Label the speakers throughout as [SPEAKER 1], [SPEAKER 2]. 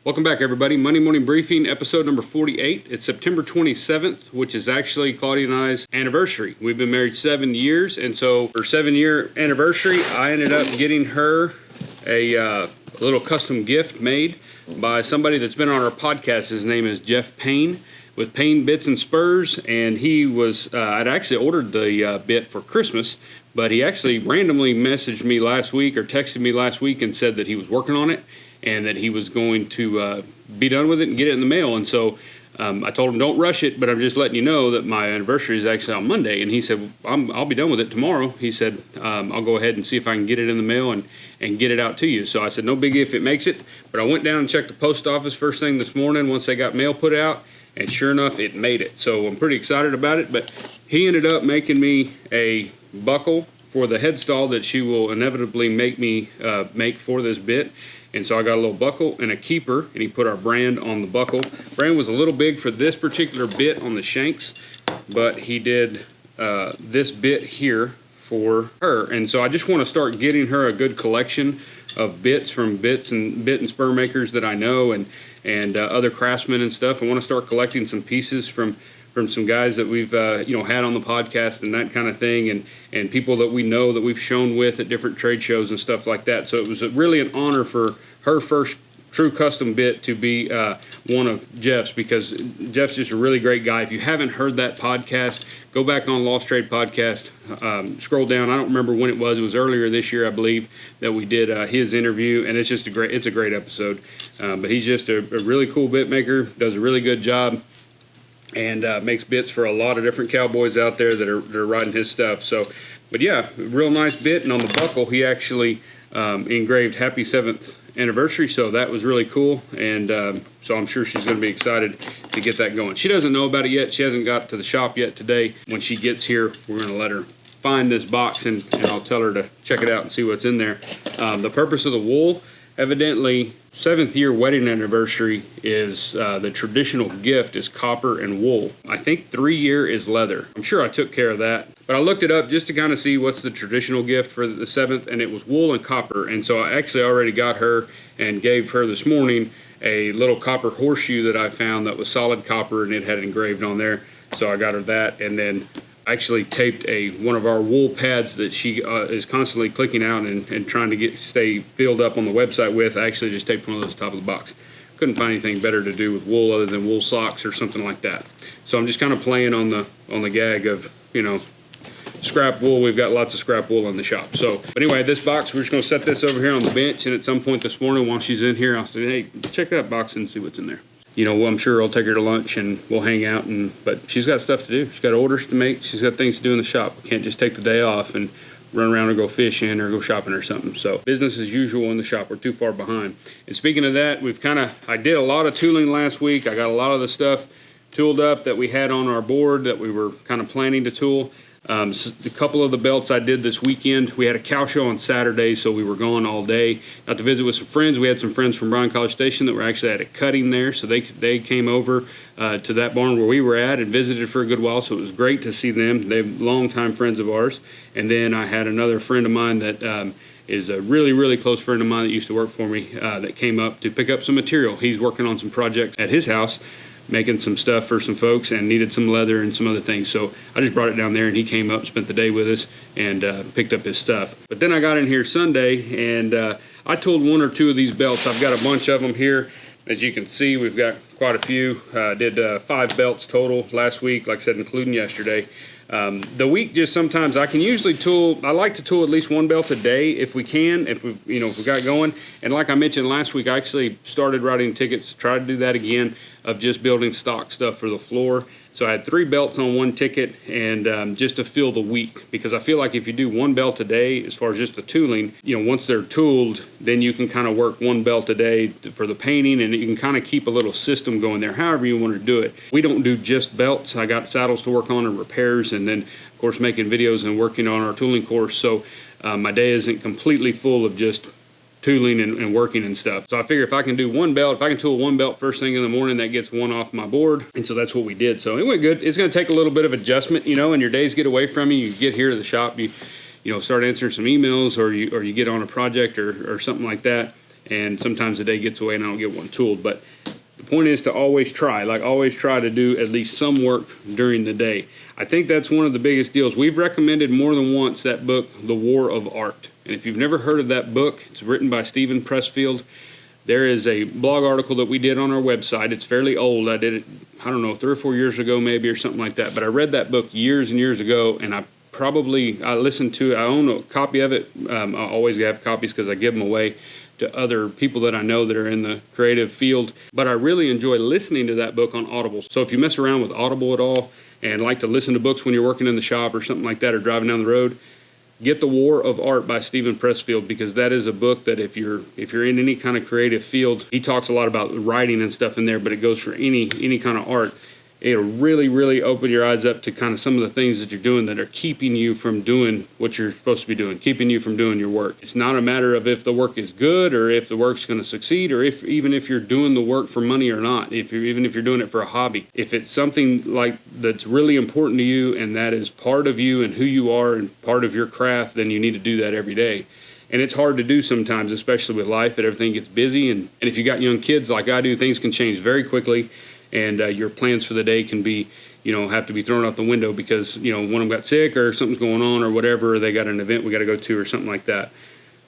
[SPEAKER 1] Welcome back, everybody. Monday Morning Briefing, episode number 48. It's September 27th, which is actually Claudia and I's anniversary. We've been married 7 years, and so for 7-year anniversary, I ended up getting her a little custom gift made by somebody that's been on our podcast. His name is Jeff Payne with Payne Bits and Spurs, and he was, I'd actually ordered the bit for Christmas, but he actually randomly messaged me last week or texted me last week and said that he was working on it and that he was going to be done with it and get it in the mail. And so I told him, don't rush it, but I'm just letting you know that my anniversary is actually on Monday. And he said, I'll be done with it tomorrow. He said, I'll go ahead and see if I can get it in the mail and get it out to you. So I said, no biggie if it makes it. But I went down and checked the post office first thing this morning once they got mail put out. And sure enough, it made it. So I'm pretty excited about it. But he ended up making me a buckle for the headstall that she will inevitably make me make for this bit. And so I got a little buckle and a keeper, and he put our brand on the buckle. Brand was a little big for this particular bit on the shanks, but he did this bit here for her. And so I just want to start getting her a good collection of bits from bit and spur makers that I know and other craftsmen and stuff. I want to start collecting some pieces from some guys that we've had on the podcast and that kind of thing, and people that we know that we've shown with at different trade shows and stuff like that. So it was really an honor for her first true custom bit to be one of Jeff's, because Jeff's just a really great guy. If you haven't heard that podcast, go back on Lost Trade Podcast, scroll down. I don't remember when it was. It was earlier this year, I believe, that we did his interview, and it's a great episode. But he's just a really cool bit maker, does a really good job, and makes bits for a lot of different cowboys out there that are riding his stuff. So, but yeah, real nice bit. And on the buckle, he actually engraved Happy 7th Anniversary. So that was really cool. And so I'm sure she's going to be excited to get that going. She doesn't know about it yet. She hasn't got to the shop yet today. When she gets here, we're going to let her find this box, and I'll tell her to check it out and see what's in there. The purpose of the wool, evidently, 7th year wedding anniversary is the traditional gift is copper and wool. I think 3-year is leather. I'm sure I took care of that. But I looked it up just to kind of see what's the traditional gift for the 7th, and it was wool and copper. And so I actually already got her and gave her this morning a little copper horseshoe that I found that was solid copper, and it had engraved on there. So I got her that, and then actually taped one of our wool pads that she is constantly clicking out and trying to stay filled up on the website with. I actually just taped one of those top of the box. Couldn't find anything better to do with wool other than wool socks or something like that. So I'm just kind of playing on the gag of, scrap wool. We've got lots of scrap wool in the shop. So, but anyway, this box, we're just going to set this over here on the bench, and at some point this morning while she's in here, I'll say, hey, check that box and see what's in there. I'm sure I'll take her to lunch and we'll hang out, but she's got stuff to do. She's got orders to make. She's got things to do in the shop. We can't just take the day off and run around and go fishing or go shopping or something. So business as usual in the shop. We're too far behind. And speaking of that, I did a lot of tooling last week. I got a lot of the stuff tooled up that we had on our board that we were kind of planning to tool. A couple of the belts I did this weekend. We had a cow show on Saturday, so we were gone all day. Got to visit with some friends. We had some friends from Bryan College Station that were actually at a cutting there, so they came over to that barn where we were at and visited for a good while, so it was great to see them. They're longtime friends of ours. And then I had another friend of mine that is a really, really close friend of mine that used to work for me that came up to pick up some material. He's working on some projects at his house, making some stuff for some folks, and needed some leather and some other things. So I just brought it down there, and he came up, spent the day with us, and picked up his stuff. But then I got in here Sunday, and I tooled one or two of these belts. I've got a bunch of them here. As you can see, we've got quite a few. Did 5 belts total last week, like I said, including yesterday. The week, just sometimes I can usually tool. I like to tool at least 1 belt a day if we can, if we got going. And like I mentioned last week, I actually started writing tickets, tried to do that again, of just building stock stuff for the floor. So I had 3 belts on 1 ticket, and just to fill the week, because I feel like if you do 1 belt a day, as far as just the tooling, once they're tooled, then you can kind of work 1 belt a day for the painting, and you can kind of keep a little system going there, however you want to do it. We don't do just belts. I got saddles to work on and repairs, and then of course making videos and working on our tooling course. So my day isn't completely full of just tooling and working and stuff. So I figure if I can do 1 belt, if I can tool 1 belt first thing in the morning, that gets 1 off my board. And so that's what we did. So it went good. It's going to take a little bit of adjustment, and your days get away from you. You get here to the shop, you start answering some emails, or you get on a project or something like that. and sometimes the day gets away and I don't get one tooled. But the point is to always try, always try to do at least some work during the day. I think that's one of the biggest deals. We've recommended more than once that book, The War of Art. And if you've never heard of that book, it's written by Stephen Pressfield. There is a blog article that we did on our website. It's fairly old. I did it, I don't know, 3 or 4 years ago maybe, or something like that. But I read that book years and years ago, and I listened to it. I own a copy of it. I always have copies because I give them away to other people that I know that are in the creative field. But I really enjoy listening to that book on Audible. So if you mess around with Audible at all and like to listen to books when you're working in the shop or something like that, or driving down the road, get The War of Art by Stephen Pressfield, because that is a book that if you're in any kind of creative field, he talks a lot about writing and stuff in there, but it goes for any kind of art. It'll really, really open your eyes up to kind of some of the things that you're doing that are keeping you from doing what you're supposed to be doing, keeping you from doing your work. It's not a matter of if the work is good or if the work's going to succeed, or even if you're doing the work for money or not, even if you're doing it for a hobby. If it's something like that's really important to you and that is part of you and who you are and part of your craft, then you need to do that every day. And it's hard to do sometimes, especially with life, that everything gets busy. And if you got young kids like I do, things can change very quickly. And your plans for the day can be, have to be thrown out the window because, one of them got sick or something's going on or whatever, or they got an event we got to go to or something like that.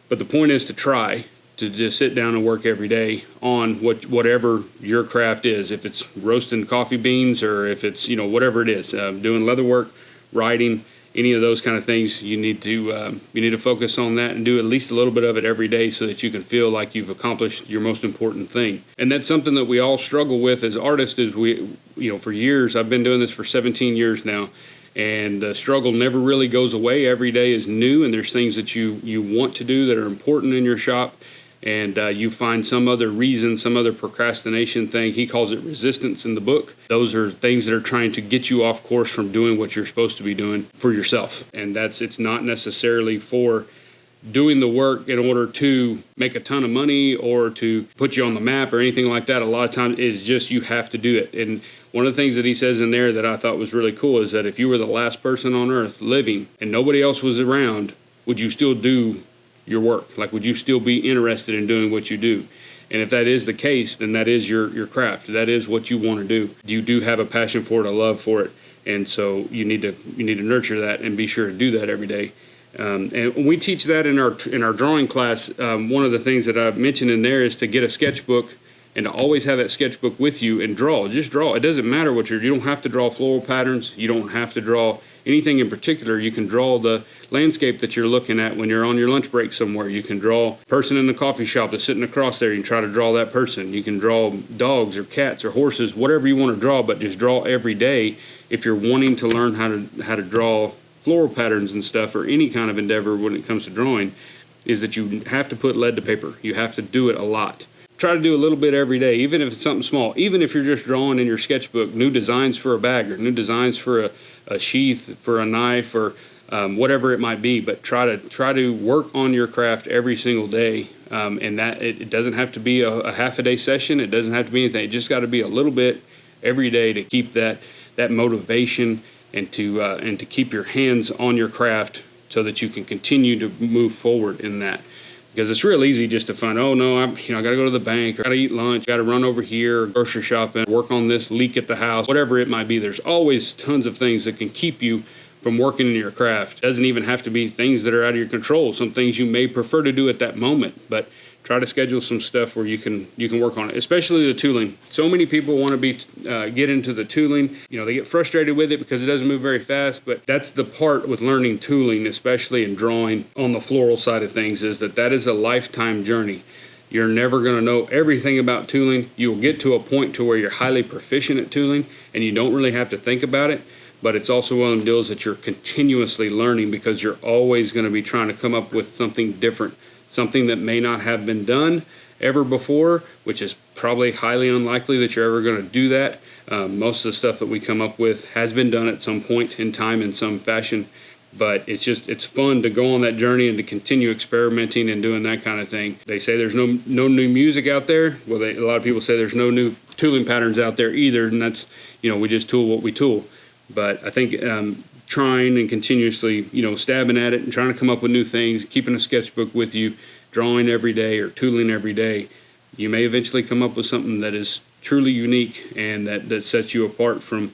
[SPEAKER 1] But the point is to try to just sit down and work every day on whatever your craft is. If it's roasting coffee beans or if it's, whatever it is, doing leather work, writing, any of those kind of things, you need to focus on that and do at least a little bit of it every day so that you can feel like you've accomplished your most important thing. And that's something that we all struggle with as artists. Is for years, I've been doing this for 17 years now, and the struggle never really goes away. Every day is new, and there's things that you want to do that are important in your shop. And you find some other reason, some other procrastination thing. He calls it resistance in the book. Those are things that are trying to get you off course from doing what you're supposed to be doing for yourself. And it's not necessarily for doing the work in order to make a ton of money or to put you on the map or anything like that. A lot of times it's just you have to do it. And one of the things that he says in there that I thought was really cool is that if you were the last person on earth living and nobody else was around, would you still do your work? Like, would you still be interested in doing what you do? And if that is the case, then that is your craft. That is what you want to do. You do have a passion for it, a love for it, and so you need to nurture that and be sure to do that every day. And we teach that in our drawing class. One of the things that I've mentioned in there is to get a sketchbook and to always have that sketchbook with you and draw. Just draw. It doesn't matter what you don't have to draw floral patterns. You don't have to draw anything in particular. You can draw the landscape that you're looking at when you're on your lunch break somewhere. You can draw a person in the coffee shop that's sitting across there. You can try to draw that person. You can draw dogs or cats or horses, whatever you want to draw, but just draw every day if you're wanting to learn how to draw floral patterns and stuff, or any kind of endeavor when it comes to drawing, is that you have to put lead to paper. You have to do it a lot. Try to do a little bit every day, even if it's something small. Even if you're just drawing in your sketchbook new designs for a bag or new designs for a sheath, for a knife, or whatever it might be. But try to work on your craft every single day, and that it doesn't have to be a half a day session. It doesn't have to be anything. It just got to be a little bit every day to keep that motivation and to keep your hands on your craft so that you can continue to move forward in that. Because it's real easy just to find, oh no, I got to go to the bank, or got to eat lunch, got to run over here, grocery shopping, work on this leak at the house, whatever it might be. There's always tons of things that can keep you from working in your craft. It doesn't even have to be things that are out of your control. Some things you may prefer to do at that moment, but try to schedule some stuff where you can work on it, especially the tooling. So many people want to get into the tooling. They get frustrated with it because it doesn't move very fast, but that's the part with learning tooling, especially in drawing on the floral side of things, is that is a lifetime journey. You're never going to know everything about tooling. You'll get to a point to where you're highly proficient at tooling and you don't really have to think about it, but it's also one of them deals that you're continuously learning because you're always going to be trying to come up with something different, something that may not have been done ever before, which is probably highly unlikely that you're ever going to do that. Most of the stuff that we come up with has been done at some point in time in some fashion, but it's fun to go on that journey and to continue experimenting and doing that kind of thing. They say there's no new music out there. Well, a lot of people say there's no new tooling patterns out there either, and that's, we just tool what we tool. But I think trying and continuously, stabbing at it and trying to come up with new things, keeping a sketchbook with you, drawing every day or tooling every day, you may eventually come up with something that is truly unique and that sets you apart from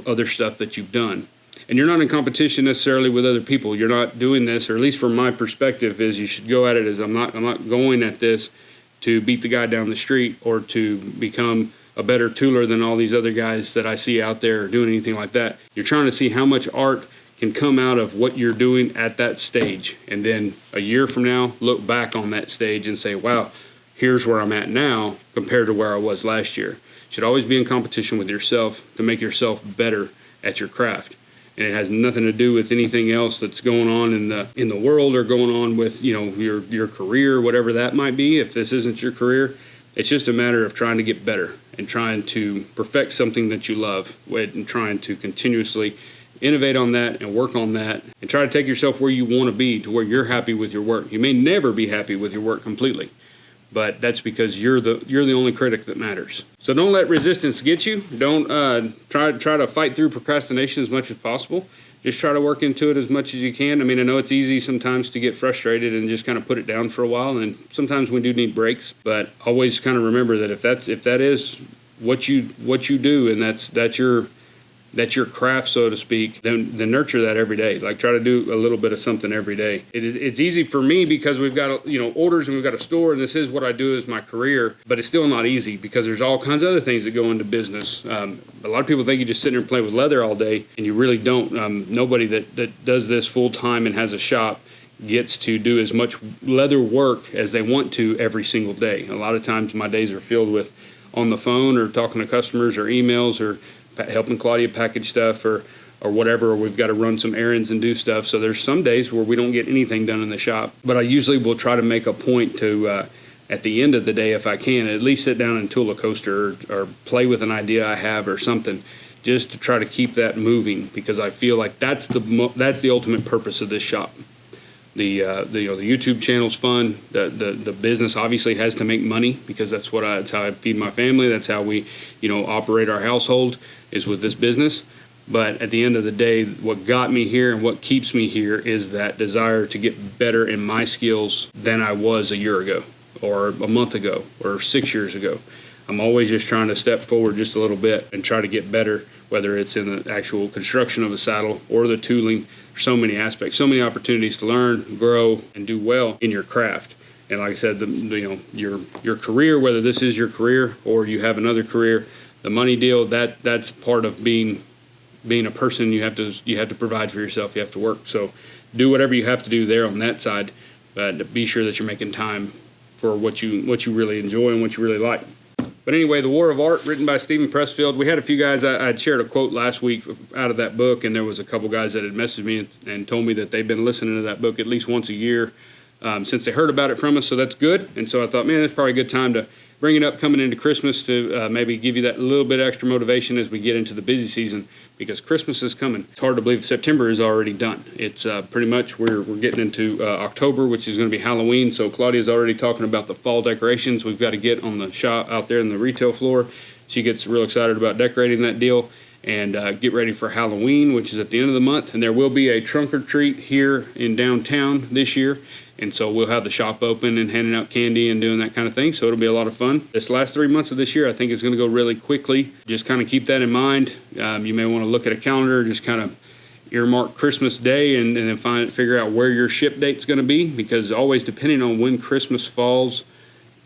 [SPEAKER 1] other stuff that you've done. And you're not in competition necessarily with other people. You're not doing this, or at least from my perspective, is you should go at it as I'm not going at this to beat the guy down the street or to become a better tooler than all these other guys that I see out there or doing anything like that. You're trying to see how much art can come out of what you're doing at that stage. And then a year from now, look back on that stage and say, wow, here's where I'm at now compared to where I was last year. You should always be in competition with yourself to make yourself better at your craft. And it has nothing to do with anything else that's going on in the world or going on with, you know, your career, whatever that might be. If this isn't your career, it's just a matter of trying to get better and trying to perfect something that you love and trying to continuously innovate on that and work on that and try to take yourself where you want to be, to where you're happy with your work. You may never be happy with your work completely, but that's because you're the only critic that matters. So don't let resistance get you. Don't try to fight through procrastination as much as possible. Just try to work into it as much as you can. I mean, I know it's easy sometimes to get frustrated and just kind of put it down for a while, and sometimes we do need breaks. But always kind of remember that if that is what you do, and that's your craft, so to speak, then nurture that every day. Like, try to do a little bit of something every day. It's easy for me because we've got, you know, orders and we've got a store, and this is what I do as my career, but it's still not easy because there's all kinds of other things that go into business. A lot of people think you just sit there and play with leather all day, and you really don't. Nobody that does this full time and has a shop gets to do as much leather work as they want to every single day. A lot of times my days are filled with on the phone or talking to customers or emails or helping Claudia package stuff or whatever, or we've got to run some errands and do stuff. So there's some days where we don't get anything done in the shop, but I usually will try to make a point to, at the end of the day, if I can, at least sit down and tool a coaster or play with an idea I have or something, just to try to keep that moving, because I feel like that's the ultimate purpose of this shop. The YouTube channel's fun. The business obviously has to make money because that's how I feed my family. That's how we, operate our household, is with this business. But at the end of the day, what got me here and what keeps me here is that desire to get better in my skills than I was a year ago or a month ago or 6 years ago. I'm always just trying to step forward just a little bit and try to get better, whether it's in the actual construction of a saddle or the tooling. There's so many aspects, so many opportunities to learn, grow, and do well in your craft. And like I said, your career, whether this is your career or you have another career, the money deal, that's part of being a person. You have to provide for yourself. You have to work. So do whatever you have to do there on that side, but be sure that you're making time for what you really enjoy and what you really like. But anyway, The War of Art, written by Stephen Pressfield. We had a few guys, I'd shared a quote last week out of that book, and there was a couple guys that had messaged me and told me that they've been listening to that book at least once a year since they heard about it from us, so that's good. And so I thought, man, that's probably a good time to bring it up coming into Christmas to maybe give you that little bit extra motivation as we get into the busy season, because Christmas is coming. It's hard to believe September is already done. It's pretty much we're getting into October, which is going to be Halloween. So Claudia's already talking about the fall decorations we've got to get on the shop out there in the retail floor. She gets real excited about decorating that deal and get ready for Halloween, which is at the end of the month. And there will be a trunk or treat here in downtown this year. And so we'll have the shop open and handing out candy and doing that kind of thing. So it'll be a lot of fun. This last 3 months of this year, I think is going to go really quickly. Just kind of keep that in mind. You may want to look at a calendar, just kind of earmark Christmas Day and then figure out where your ship date's going to be, because always depending on when Christmas falls,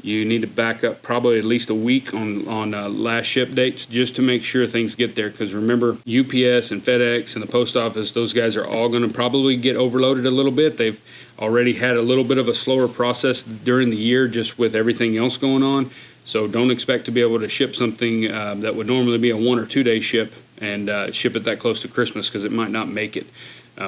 [SPEAKER 1] you need to back up probably at least a week on last ship dates just to make sure things get there. Because remember, UPS and FedEx and the post office, those guys are all going to probably get overloaded a little bit. They've already had a little bit of a slower process during the year just with everything else going on. So don't expect to be able to ship something that would normally be a 1 or 2 day ship and ship it that close to Christmas, because it might not make it.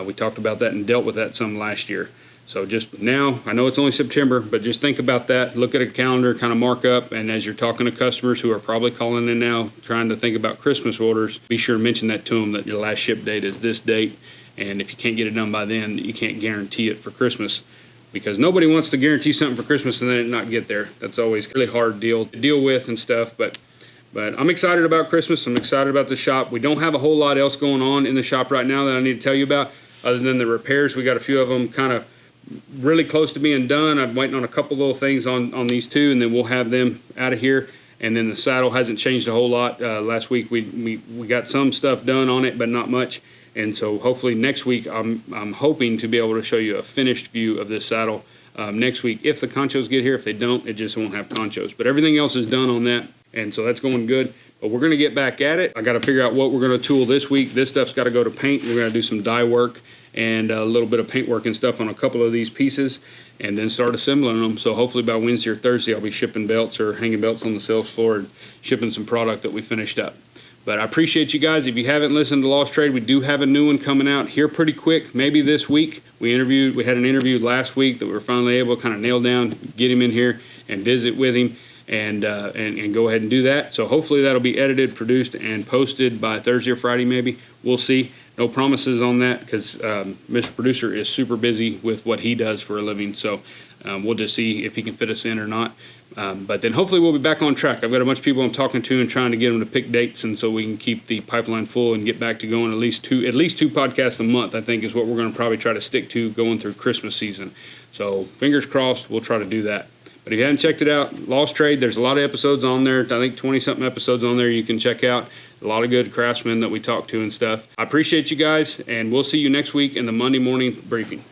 [SPEAKER 1] We talked about that and dealt with that some last year. So just now, I know it's only September, but just think about that. Look at a calendar, kind of mark up, and as you're talking to customers who are probably calling in now trying to think about Christmas orders, be sure to mention that to them, that your last ship date is this date, and if you can't get it done by then, you can't guarantee it for Christmas, because nobody wants to guarantee something for Christmas and then it not get there. That's always a really hard deal to deal with and stuff, but I'm excited about Christmas. I'm excited about the shop. We don't have a whole lot else going on in the shop right now that I need to tell you about, other than the repairs. We got a few of them kind of really close to being done. I'm waiting on a couple little things on these two, and then we'll have them out of here. And then the saddle hasn't changed a whole lot. Last week we got some stuff done on it, but not much. And so hopefully next week I'm hoping to be able to show you a finished view of this saddle next week. If the conchos get here, if they don't, it just won't have conchos. But everything else is done on that, and so that's going good. But we're going to get back at it. I got to figure out what we're going to tool this week. This stuff's got to go to paint. We're going to do some dye work and a little bit of paint work and stuff on a couple of these pieces, and then start assembling them. So hopefully by Wednesday or Thursday I'll be shipping belts or hanging belts on the sales floor and shipping some product that we finished up. But I appreciate you guys. If you haven't listened to Lost Trade, we do have a new one coming out here pretty quick, maybe this week. We had an interview last week that we were finally able to kind of nail down, get him in here and visit with him, and go ahead and do that. So hopefully that'll be edited, produced, and posted by Thursday or Friday maybe. We'll see. No promises on that because Mr. Producer is super busy with what he does for a living. So we'll just see if he can fit us in or not. But then hopefully we'll be back on track. I've got a bunch of people I'm talking to and trying to get them to pick dates, and so we can keep the pipeline full and get back to going at least two podcasts a month, I think, is what we're going to probably try to stick to going through Christmas season. So fingers crossed, we'll try to do that. But if you haven't checked it out, Lost Trade, there's a lot of episodes on there. I think 20-something episodes on there you can check out. A lot of good craftsmen that we talk to and stuff. I appreciate you guys, and we'll see you next week in the Monday morning briefing.